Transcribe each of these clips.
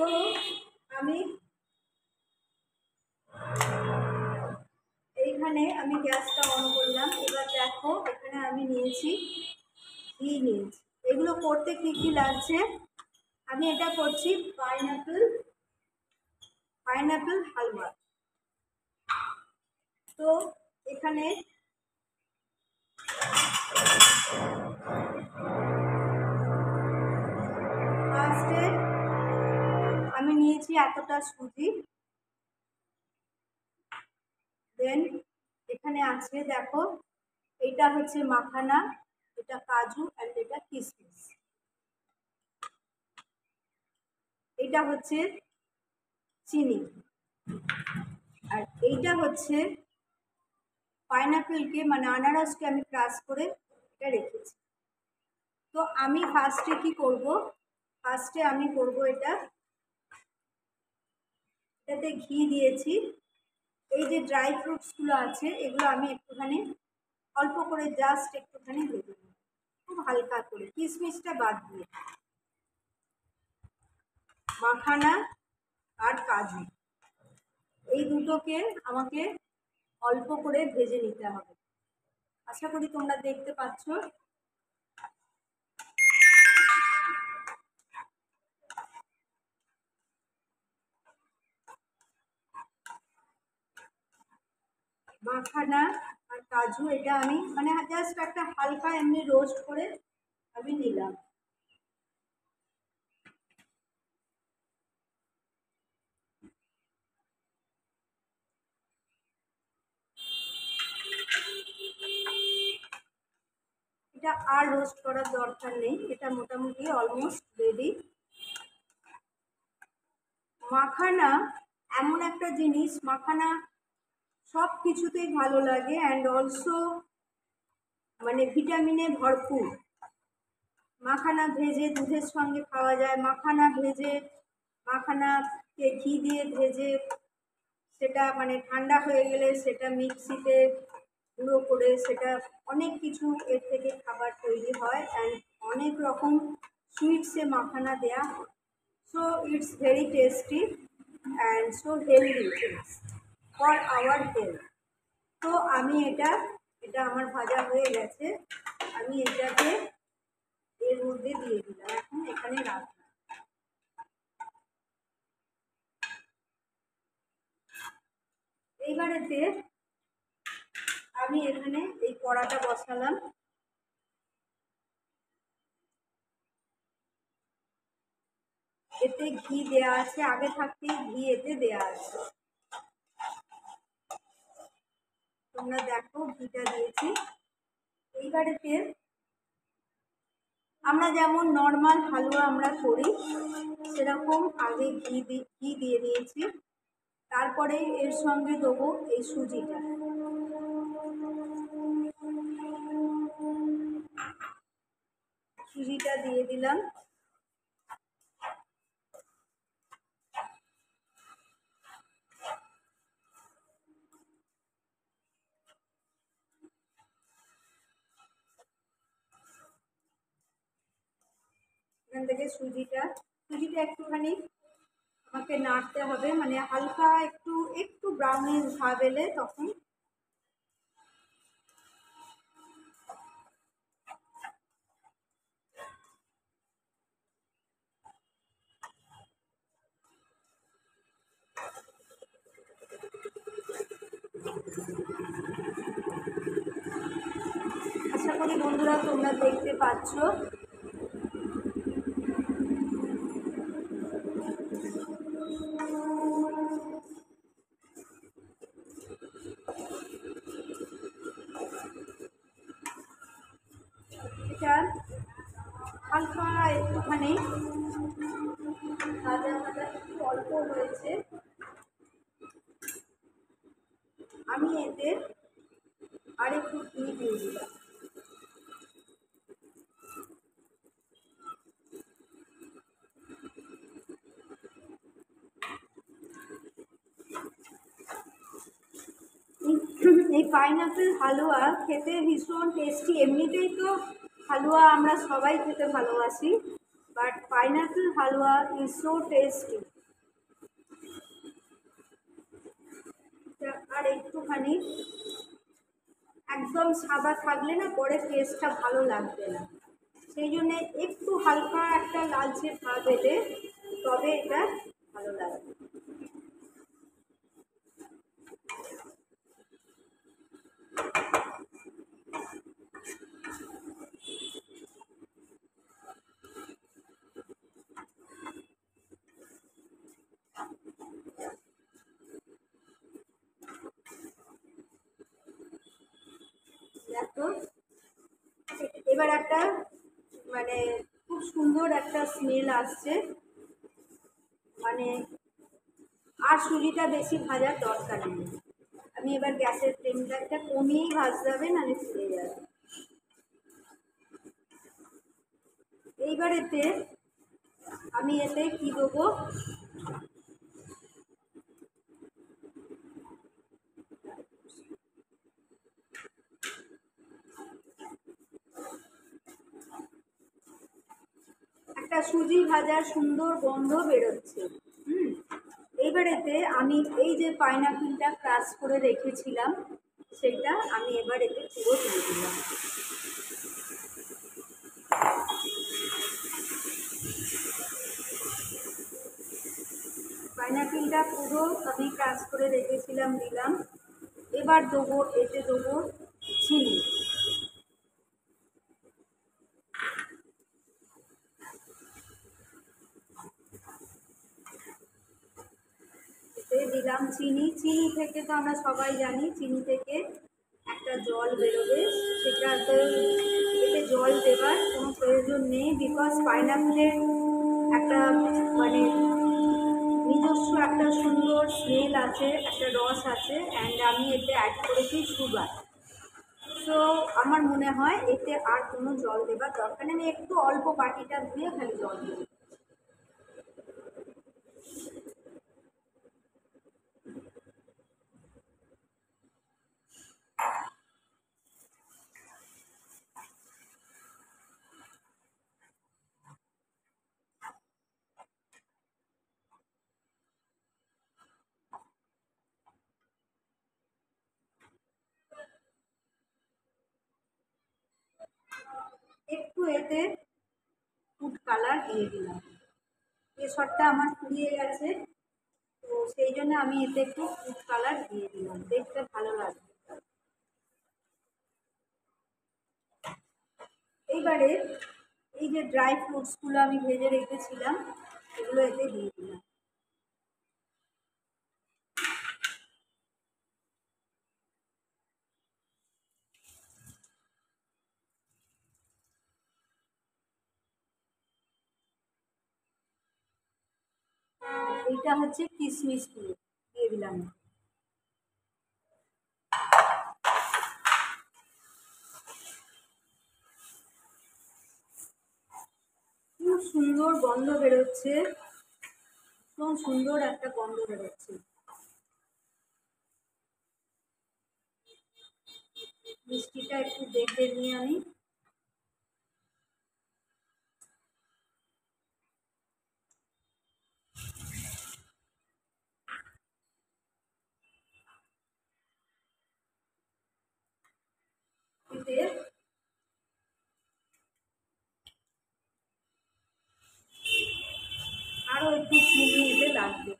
তো আমি এইখানে আমি গ্যাসটা অন করলাম। এবার দেখো এখানে আমি নিয়েছি ঘি নিয়েছি। এগুলো করতে কি কি লাগছে, আমি এটা করছি পাইনাপেল হালুয়া। তো এখানে ফার্স্টে আমি নিয়েছি এতটা সুজি, দেন এখানে আছে দেখো এটা হচ্ছে মাখানা, এটা কাজু অ্যান্ড এটা কিশমিশ, এটা হচ্ছে চিনি, আর এইটা হচ্ছে পাইনাপেলকে মানে আনারসকে আমি ক্রাশ করে এটা রেখেছি। তো আমি ফার্স্টে কি করব, ফার্স্টে আমি করব এটাতে ঘি দিয়েছি। এই যে ড্রাই ফ্রুটসগুলো আছে এগুলো আমি একটুখানি অল্প করে জাস্ট একটুখানি দিয়ে দেবো, খুব হালকা করে, কিশমিশটা বাদ দিয়ে। মাখানা আর কাজু এই দুটোকে আমাকে অল্প করে ভেজে নিতে হবে। আশা করি তোমরা দেখতে পাচ্ছ। মাখানা আর কাজু এটা আমি মানে জাস্ট একটা হালকা এমনি রোস্ট করে আমি নিলাম। এটা আর রোস্ট করার দরকার নেই, এটা মোটামুটি অলমোস্ট রেডি। মাখানা এমন একটা জিনিস, মাখানা সব কিছুতেই ভালো লাগে অ্যান্ড অলসো মানে ভিটামিনে ভরপুর। মাখানা ভেজে দুধের সঙ্গে খাওয়া যায়, মাখানাকে ঘি দিয়ে ভেজে সেটা মানে ঠান্ডা হয়ে গেলে সেটা মিক্সিতে গুঁড়ো করে সেটা অনেক কিছু এর থেকে খাবার তৈরি হয় অ্যান্ড অনেক রকম সুইটসে মাখানা দেয়া হয়। So it's very tasty and so healthy things for our health. তো আমি এটা আমার ভাজা হয়ে গেছে, আমি এটাকে এর মধ্যে দিয়ে দিলাম, এখন এখানে রাখলাম। এইবারেতে আমি এখানে এই কড়াটা বসালাম, এতে ঘি দেয়া আছে, আগে থাকতেই ঘি এতে দেয়া আছে, তোমরা দেখো ঘিটা দিয়েছি। এইবারেতে আমরা যেমন নর্মাল হালুয়া আমরা করি সেরকম আগে ঘি দিয়ে দিয়েছি, তারপরে এর সঙ্গে দেবো এই সুজিটা। সুজিটা দিয়ে দিলাম, এখান থেকে সুজিটা একটুখানি আমাকে নাড়তে হবে, মানে হালকা একটু ব্রাউনিশ ভাব এলে তখন আশা করি বন্ধুরা তোমরা দেখতে পাচ্ছ। এটা হালকা একটুখানি ভাজা একটু অল্প হয়েছে, আমি এতে আর একটু ঘি দিয়ে দিলাম। এই পাইনাপেল হালুয়া খেতে ভীষণ টেস্টি, এমনিতেই তো হালুয়া আমরা সবাই খেতে ভালোবাসি, but pineapple halwa is so tasty. আর একটুখানি একদম সাদা থাকলে না পরে টেস্টটা ভালো লাগবে না, সেই জন্যে একটু হালকা একটা লালচে ভাব এলে তবে এটা ভালো লাগবে। দেখো এবার একটা মানে খুব সুন্দর একটা স্মেল আসছে, মানে আর সুজিটা বেশি ভাজার দরকার নেই। আমি এবার গ্যাসের ফ্লেমটা একটা কমিয়েই ভাজতে হবে, নাহলে ফুলে যাবে। এইবার আমি এতে কি দেবো, একটা সুজি ভাজার সুন্দর গন্ধ বেরোচ্ছে। এইবার আমি এই যে পাইনাপেলটা ক্রাশ করে রেখেছিলাম সেটা আমি এবার পুরো দিয়ে দিলাম। পাইনাপেলটা পুরো আমি ক্রাশ করে রেখেছিলাম দিলাম। এবার দেবো দেবো চিনি। দিলাম চিনি। চিনি থেকে তো আমরা সবাই জানি চিনি থেকে একটা জল বেরোবে, সেটাতে জল দেবার কোনো প্রয়োজন নেই, বিকজ পাইনাপেলের একটা মানে নিজস্ব একটা সুন্দর স্মেল আছে, একটা রস আছে, অ্যান্ড আমি অ্যাড করেছি সুগার। তো আমার মনে হয় আর কোনো জল দেবার দরকার নেই, আমি একটু অল্প বাটিটা ধুয়ে খালি জল দেবো। একটু ফুড কালার দিয়ে দিলাম, কেশরটা আমার ফুরিয়ে গেছে, তো সেই জন্য আমি একটু ফুড কালার দিয়ে দিলাম, দেখতে ভালো লাগবে। এইবারে এই যে ড্রাই ফ্রুটসগুলো আমি ভেজে রেখেছিলাম এগুলো দিয়ে দিলাম। এইটা হচ্ছে কিশমিশগুলো দিয়ে দিলাম। খুব সুন্দর গন্ধ বেরোচ্ছে, খুব সুন্দর একটা গন্ধ বেরোচ্ছে। মিষ্টিটা একটু দেখে নিয়ে আমি আরো একটু চিনি লাগবে।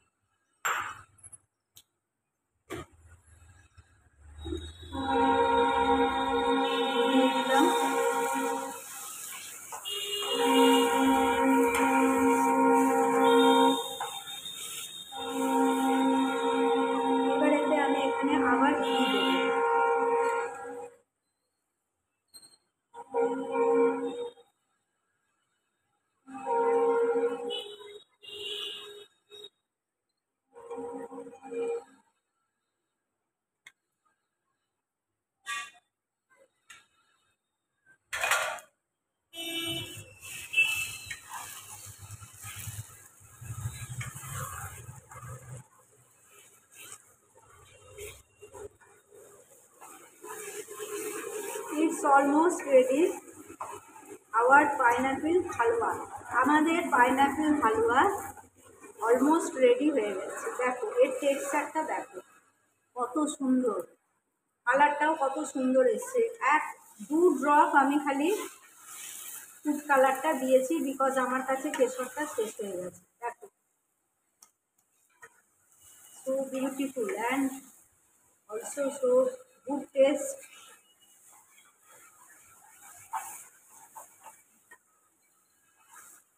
It's almost ready. Our pineapple হালুয়া, আমাদের পাইনাপেল হালুয়া অলমোস্ট রেডি হয়ে গেছে। দেখো এর টেক্সচারটা দেখো, কত সুন্দর, কালারটাও কত সুন্দর এসছে। 1-2 ড্রপ আমি খালি ফুড কালারটা দিয়েছি, বিকজ আমার কাছে কেশরটা শেষ হয়ে গেছে। দেখো, so beautiful and also so good test.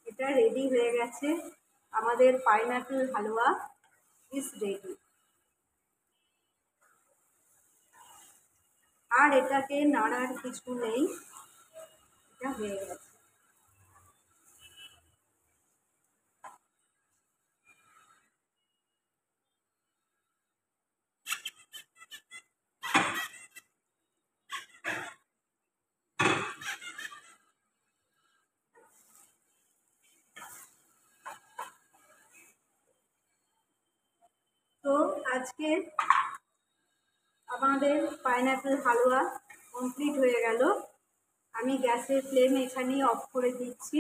এটা রেডি হয়ে গেছে, আমাদের পাইনাপেল হালুয়া ইজ রেডি। আর এটাকে নাড়ার কিছু নেই, এটা হয়ে গেছে। তো আজকে আমাদের পাইনাপেল হালুয়া কমপ্লিট হয়ে গেল। আমি গ্যাসের ফ্লেম এখানেই অফ করে দিচ্ছি।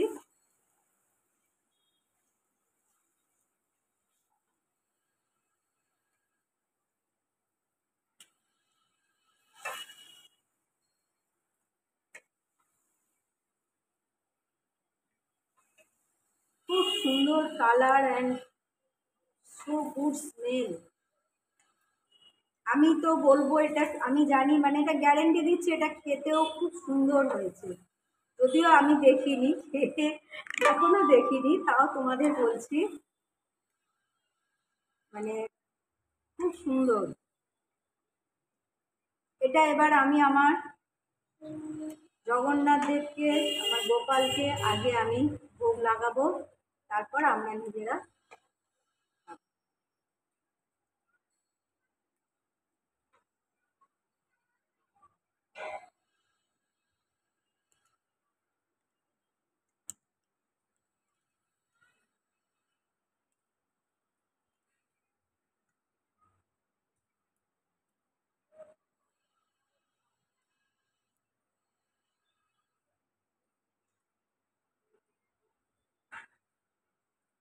খুব সুন্দর colour and so good smell. আমি তো বলবো, এটা আমি জানি, মানে এটা গ্যারেন্টি দিচ্ছি, এটা খেতেও খুব সুন্দর হয়েছে। যদিও আমি দেখিনি, খেতে কখনো দেখিনি, তাও তোমাদের বলছি, মানে খুব সুন্দর। এটা এবার আমি আমার জগন্নাথ দেবকে, আমার গোপালকে আগে আমি ভোগ লাগাবো, তারপর আমরা নিজেরা।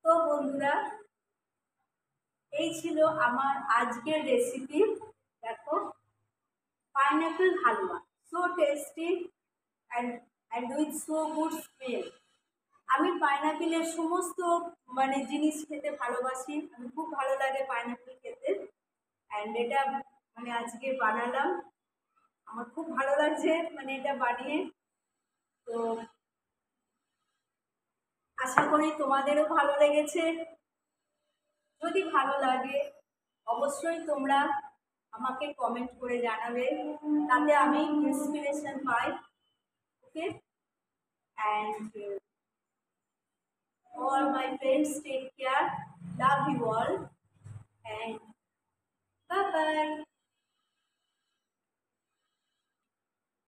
তো বন্ধুরা, এই ছিল আমার আজকের রেসিপি। দেখো, pineapple halwa, so tasty and with so good smell. আমি পাইনাপেলের সমস্ত মানে জিনিস খেতে ভালোবাসি, আমি খুব ভালো লাগে পাইনাপেল খেতে। অ্যান্ড এটা মানে আজকে বানালাম, আমার খুব ভালো লাগছে মানে এটা বানিয়ে। তো আশা করি তোমাদেরও ভালো লেগেছে। যদি ভালো লাগে অবশ্যই তোমরা আমাকে কমেন্ট করে জানাবে, তাতে আমি inspiration pi. Okay, and all my friends, take care, love you all, and bye bye.